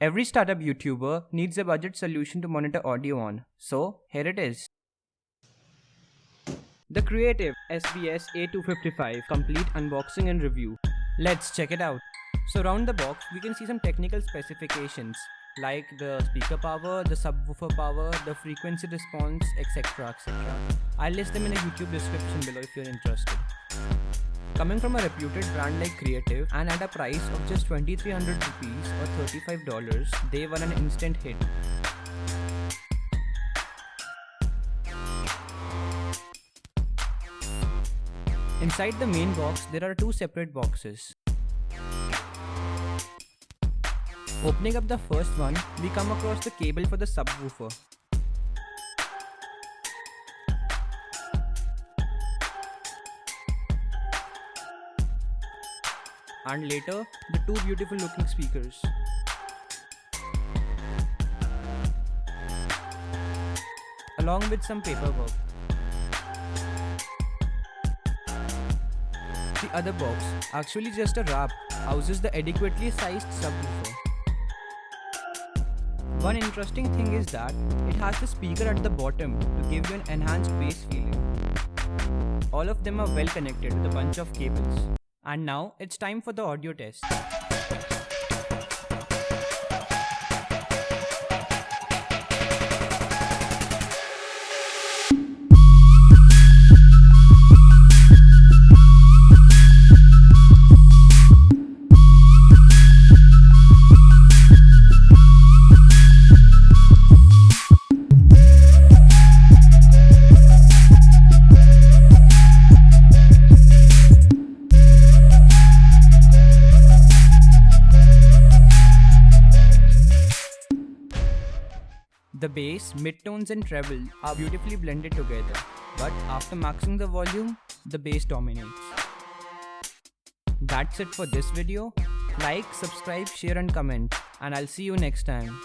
Every startup YouTuber needs a budget solution to monitor audio on, so here it is. The Creative SBS A255 complete unboxing and review. Let's check it out. So around the box we can see some technical specifications like the speaker power, the subwoofer power, the frequency response, etc, etc. I'll list them in a YouTube description below if you're interested. Coming from a reputed brand like Creative and at a price of just 2300 rupees or $35, they were an instant hit. Inside the main box, there are two separate boxes. Opening up the first one, we come across the cable for the subwoofer. And later, the two beautiful looking speakers. Along with some paperwork. The other box, actually just a wrap, houses the adequately sized subwoofer. One interesting thing is that it has the speaker at the bottom to give you an enhanced bass feeling. All of them are well connected with a bunch of cables. And now it's time for the audio test. The bass, midtones and treble are beautifully blended together, but after maxing the volume, the bass dominates. That's it for this video. Like, subscribe, share and comment, and I'll see you next time.